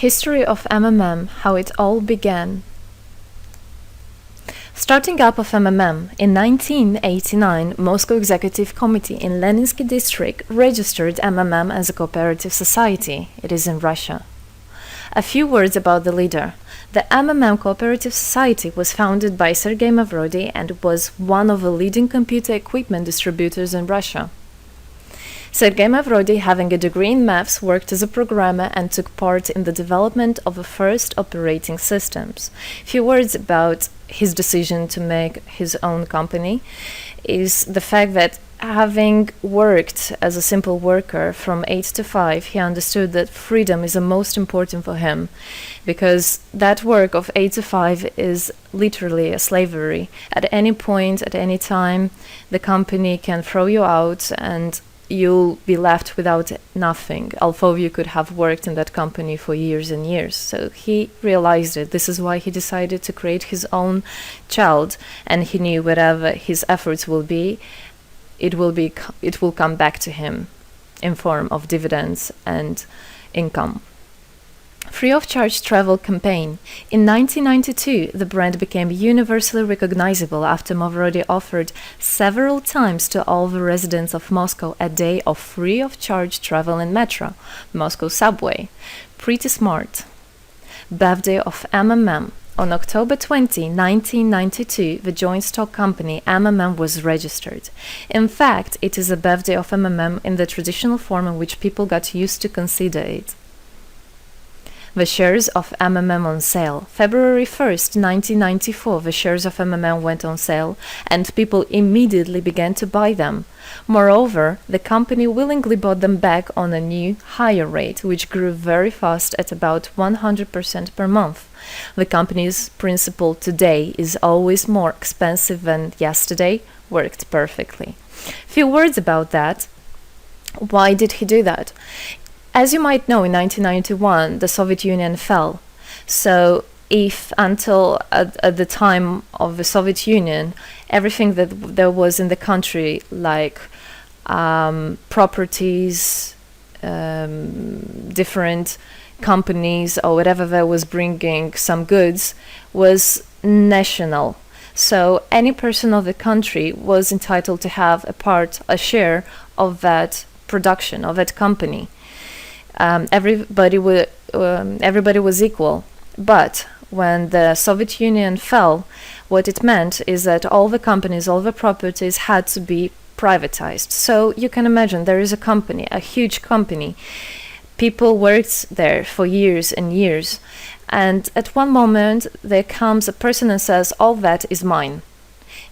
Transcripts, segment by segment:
History of MMM, how it all began. Starting up of MMM, in 1989, Moscow Executive Committee in Leninsky District registered MMM as a cooperative society. It is in Russia. A few words about the leader. The MMM Cooperative Society was founded by Sergei Mavrodi and was one of the leading computer equipment distributors in Russia. Sergei Mavrodi, having a degree in maths, worked as a programmer and took part in the development of the first operating systems. Few words about his decision to make his own company is the fact that having worked as a simple worker from 8 to 5, he understood that freedom is the most important for him, because that work of 8 to 5 is literally a slavery. At any point, at any time, the company can throw you out and you'll be left without nothing, although you could have worked in that company for years and years. So he realized it. This is why he decided to create his own child, and he knew whatever his efforts will be, it will come back to him in form of dividends and income. Free of charge travel campaign. In 1992, the brand became universally recognizable after Mavrodi offered several times to all the residents of Moscow a day of free of charge travel in metro, Moscow subway. Pretty smart. Birthday of MMM. On October 20, 1992, the joint stock company MMM was registered. In fact, it is a birthday of MMM in the traditional form in which people got used to consider it. The shares of MMM on sale. February 1st, 1994, the shares of MMM went on sale, and people immediately began to buy them. Moreover, the company willingly bought them back on a new, higher rate, which grew very fast at about 100% per month. The company's principle today is always more expensive than yesterday worked perfectly. Few words about that. Why did he do that? As you might know, in 1991, the Soviet Union fell. So if until at the time of the Soviet Union, everything that there was in the country, like properties, different companies, or whatever that was bringing some goods, was national. So any person of the country was entitled to have a share of that production, of that company. Everybody was equal. But when the Soviet Union fell, what it meant is that all the companies, all the properties had to be privatized. So you can imagine there is a company, a huge company. People worked there for years and years. And at one moment, there comes a person and says, all that is mine.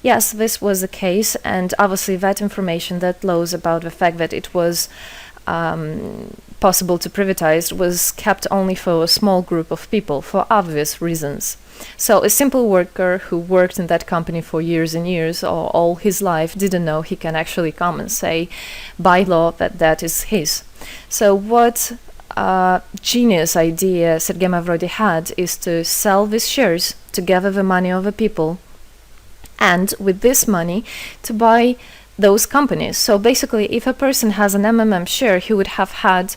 Yes, this was the case. And obviously that information, that laws about the fact that it was possible to privatize was kept only for a small group of people for obvious reasons. So a simple worker who worked in that company for years and years or all his life didn't know he can actually come and say by law that that is his. So what genius idea Sergei Mavrodi had is to sell these shares to gather the money of the people, and with this money to buy those companies. So basically, if a person has an MMM share, he would have had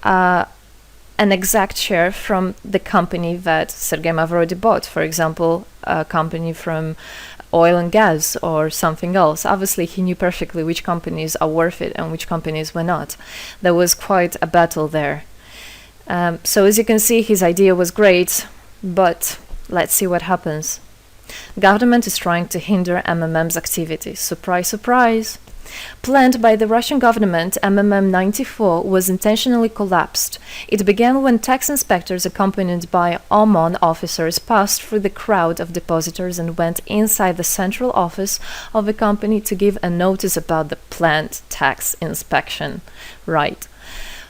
an exact share from the company that Sergei Mavrodi bought. For example, a company from oil and gas or something else. Obviously, he knew perfectly which companies are worth it and which companies were not. There was quite a battle there. So as you can see, his idea was great, but let's see what happens. Government is trying to hinder MMM's activities. Surprise, surprise! Planned by the Russian government, MMM 94 was intentionally collapsed. It began when tax inspectors accompanied by OMON officers passed through the crowd of depositors and went inside the central office of the company to give a notice about the planned tax inspection. Right.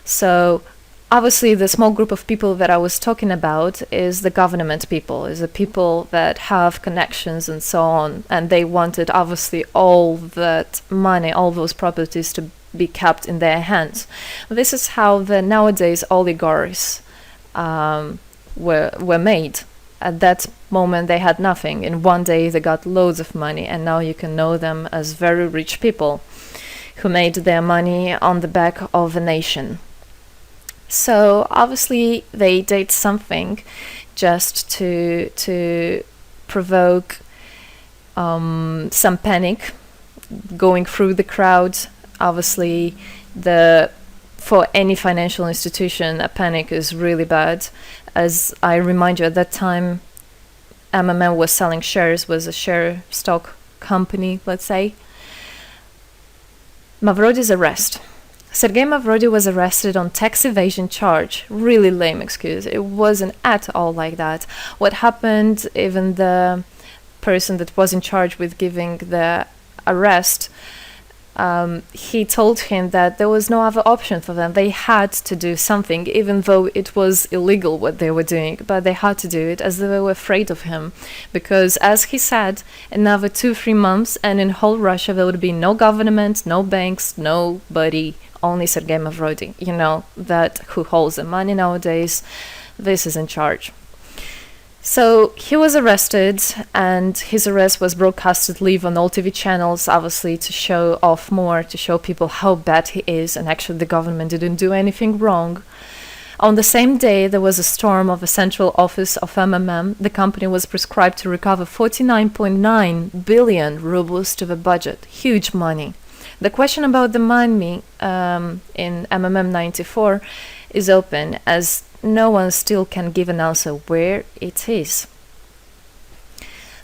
So obviously, the small group of people that I was talking about is the government people, is the people that have connections and so on. And they wanted, obviously, all that money, all those properties to be kept in their hands. This is how the nowadays oligarchs were made. At that moment, they had nothing. In one day, they got loads of money. And now you can know them as very rich people who made their money on the back of a nation. So obviously they did something just to provoke some panic going through the crowd. Obviously, for any financial institution, a panic is really bad. As I remind you, at that time, MMM was selling shares, was a share stock company, let's say. Mavrody's arrest. Sergei Mavrody was arrested on tax evasion charge. Really lame excuse. It wasn't at all like that. What happened, even the person that was in charge with giving the arrest, he told him that there was no other option for them. They had to do something, even though it was illegal what they were doing, but they had to do it as they were afraid of him. Because, as he said, another 2-3 months, and in whole Russia there would be no government, no banks, nobody, only Sergei Mavrody, that who holds the money nowadays. This is in charge. So he was arrested, and his arrest was broadcasted live on all TV channels, obviously to show off more, to show people how bad he is, and actually the government didn't do anything wrong. On the same day, there was a storm of the central office of MMM. The company was prescribed to recover 49.9 billion rubles to the budget. Huge money. The question about the money in MMM 94 is open, as no one still can give an answer where it is.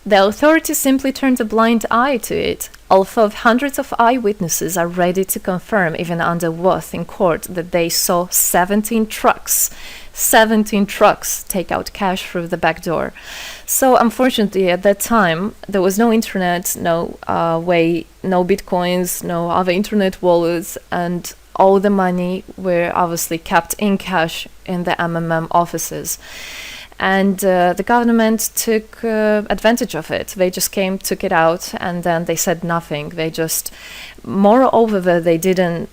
The authorities simply turned a blind eye to it, although hundreds of eyewitnesses are ready to confirm, even under oath in court, that they saw 17 trucks take out cash through the back door. So unfortunately, at that time, there was no internet, no bitcoins, no other internet wallets, and all the money were obviously kept in cash in the MMM offices. And the government took advantage of it. They just came, took it out, and then they said nothing. Moreover, they didn't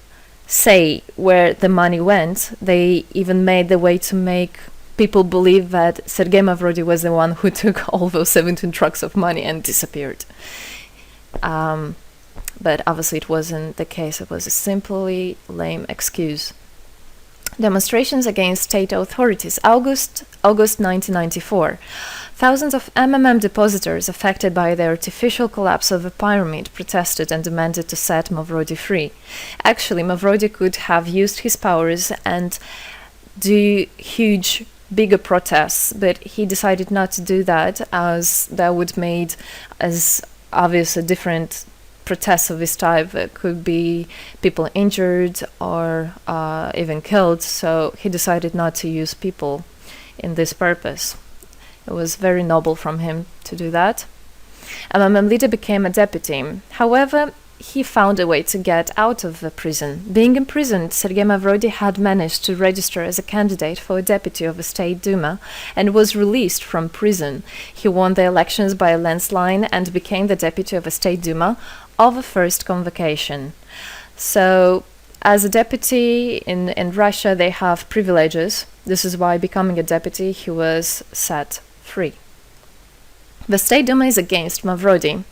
say where the money went. They even made the way to make people believe that Sergei Mavrody was the one who took all those 17 trucks of money and disappeared. But obviously it wasn't the case. It was a simply lame excuse. Demonstrations against state authorities. August 1994. Thousands of MMM depositors affected by the artificial collapse of the pyramid protested and demanded to set Mavrody free. Actually, Mavrody could have used his powers and do bigger protests, but he decided not to do that, as that would made as obvious a different protests of this type. Could be people injured or even killed, so he decided not to use people in this purpose. It was very noble from him to do that. MMM leader became a deputy. However, he found a way to get out of the prison. Being imprisoned, Sergei Mavrody had managed to register as a candidate for a deputy of the State Duma and was released from prison. He won the elections by a landslide and became the deputy of the State Duma of the first convocation. So, as a deputy in Russia, they have privileges. This is why, becoming a deputy, he was set free. The State Duma is against Mavrody.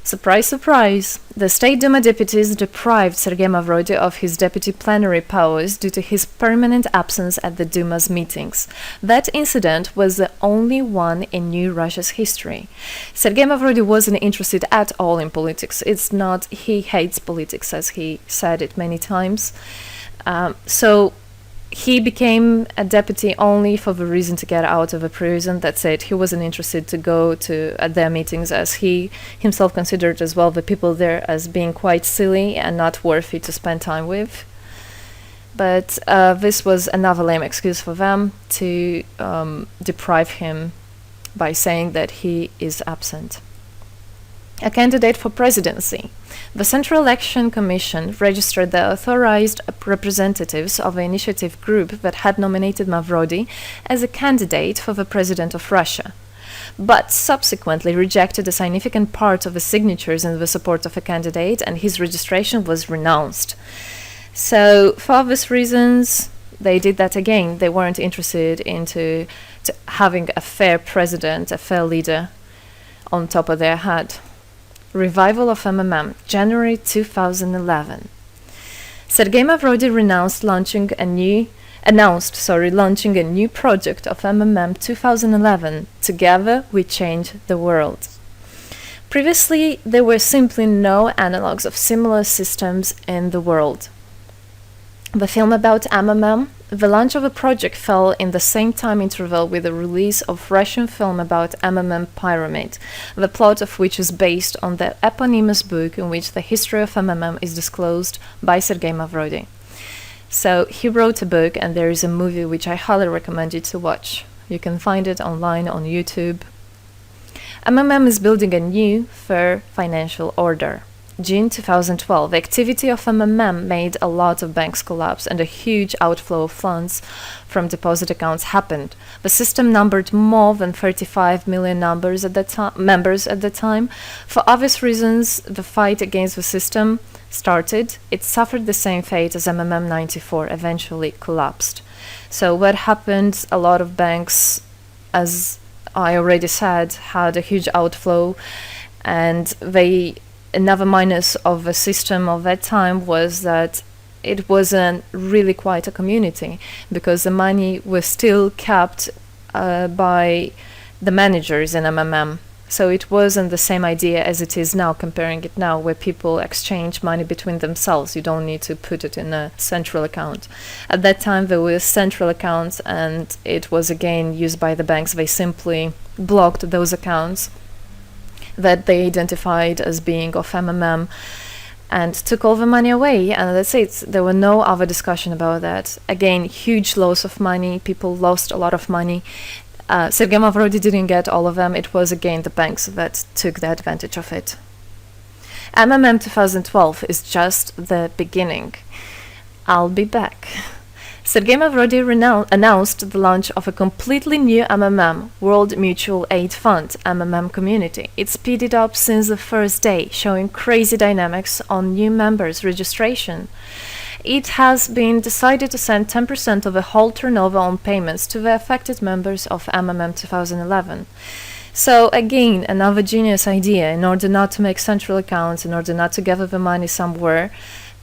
Surprise, surprise! The State Duma deputies deprived Sergei Mavrody of his deputy plenary powers due to his permanent absence at the Duma's meetings. That incident was the only one in New Russia's history. Sergei Mavrody wasn't interested at all in politics. It's not, he hates politics, as he said it many times. So he became a deputy only for the reason to get out of a prison. That's it. He wasn't interested to go to their meetings, as he himself considered as well the people there as being quite silly and not worthy to spend time with. But this was another lame excuse for them to deprive him by saying that he is absent. A candidate for presidency. The Central Election Commission registered the authorized representatives of the initiative group that had nominated Mavrody as a candidate for the president of Russia, but subsequently rejected a significant part of the signatures in the support of a candidate, and his registration was renounced. So, for obvious reasons, they did that again. They weren't interested into having a fair president, a fair leader on top of their head. Revival of MMM, January 2011. Sergei Mavrody renounced launching a new launching a new project of MMM 2011. Together we change the world. Previously, there were simply no analogues of similar systems in the world. The film about MMM, the launch of the project fell in the same time interval with the release of Russian film about MMM Pyramid, the plot of which is based on the eponymous book in which the history of MMM is disclosed by Sergei Mavrodi. So he wrote a book, and there is a movie which I highly recommend you to watch. You can find it online on YouTube. MMM is building a new, fair financial order. June 2012, the activity of MMM made a lot of banks collapse and a huge outflow of funds from deposit accounts happened. The system numbered more than 35 million members at the time. For obvious reasons, the fight against the system started. It suffered the same fate as MMM 94, eventually collapsed. So what happened? A lot of banks, as I already said, had a huge outflow, and another minus of the system of that time was that it wasn't really quite a community, because the money was still kept by the managers in MMM. So it wasn't the same idea as it is now, comparing it now, where people exchange money between themselves. You don't need to put it in a central account. At that time, there were central accounts, and it was again used by the banks. They simply blocked those accounts that they identified as being of MMM and took all the money away, and that's it. There were no other discussion about that. Again, huge loss of money. People lost a lot of money. Sergei Mavrodi didn't get all of them. It was again the banks that took the advantage of it. MMM 2012 is just the beginning. I'll be back. Sergei Mavrodi announced the launch of a completely new MMM, World Mutual Aid Fund, MMM community. It speeded up since the first day, showing crazy dynamics on new members' registration. It has been decided to send 10% of the whole turnover on payments to the affected members of MMM 2011. So again, another genius idea. In order not to make central accounts, in order not to gather the money somewhere,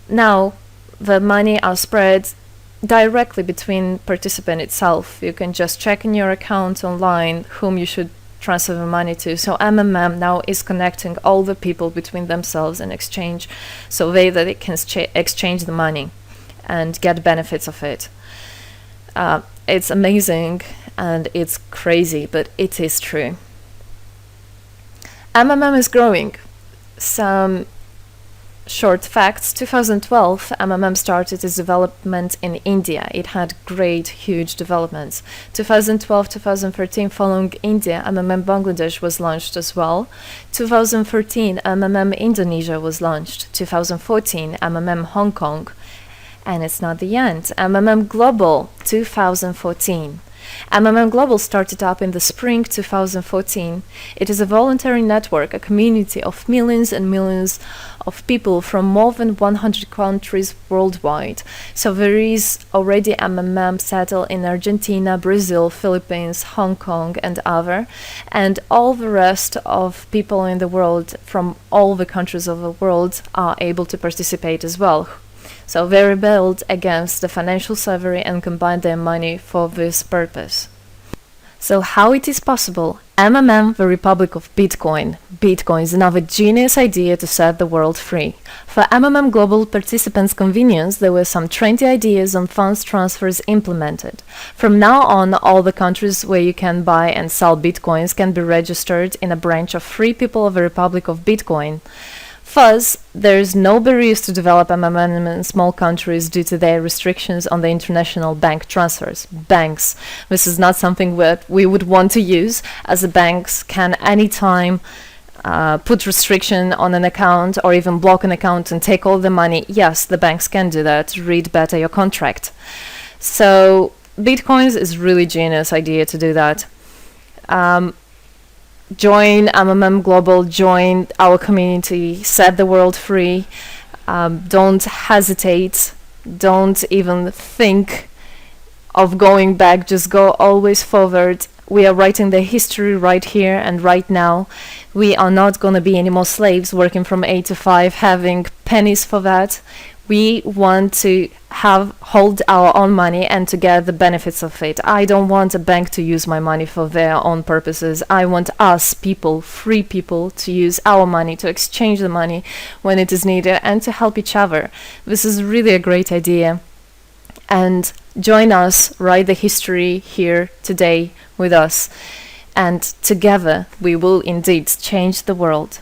now the money are spread directly between participant itself. You can just check in your account online whom you should transfer the money to. So MMM now is connecting all the people between themselves and exchange, so that they can exchange the money and get benefits of it. It's amazing and it's crazy, but it is true. MMM is growing. Some short facts. 2012, MMM started its development in India. It had great, huge developments. 2012-2013, following India, MMM Bangladesh was launched as well. 2013, MMM Indonesia was launched. 2014, MMM Hong Kong. And it's not the end. MMM Global, 2014. MMM Global started up in the spring 2014. It is a voluntary network, a community of millions and millions of people from more than 100 countries worldwide. So there is already MMM settled in Argentina, Brazil, Philippines, Hong Kong, and other. And all the rest of people in the world from all the countries of the world are able to participate as well. So they rebelled against the financial slavery and combined their money for this purpose. So how it is possible? MMM, the Republic of Bitcoin. Bitcoin is another genius idea to set the world free. For MMM Global participants' convenience, there were some trendy ideas on funds transfers implemented. From now on, all the countries where you can buy and sell Bitcoins can be registered in a branch of Free People of the Republic of Bitcoin. Thus, there is no barriers to develop MMM in small countries due to their restrictions on the international bank transfers. Banks. This is not something that we would want to use, as the banks can anytime put restriction on an account or even block an account and take all the money. Yes, the banks can do that. Read better your contract. So, Bitcoins is really genius idea to do that. Join MMM Global, join our community, set the world free. Don't hesitate, don't even think of going back, just go always forward. We are writing the history right here and right now. We are not going to be any more slaves working from 8 to 5, having pennies for that. We want to hold our own money and to get the benefits of it. I don't want a bank to use my money for their own purposes. I want us people, free people, to use our money, to exchange the money when it is needed, and to help each other. This is really a great idea. And join us, write the history here today with us. And together we will indeed change the world.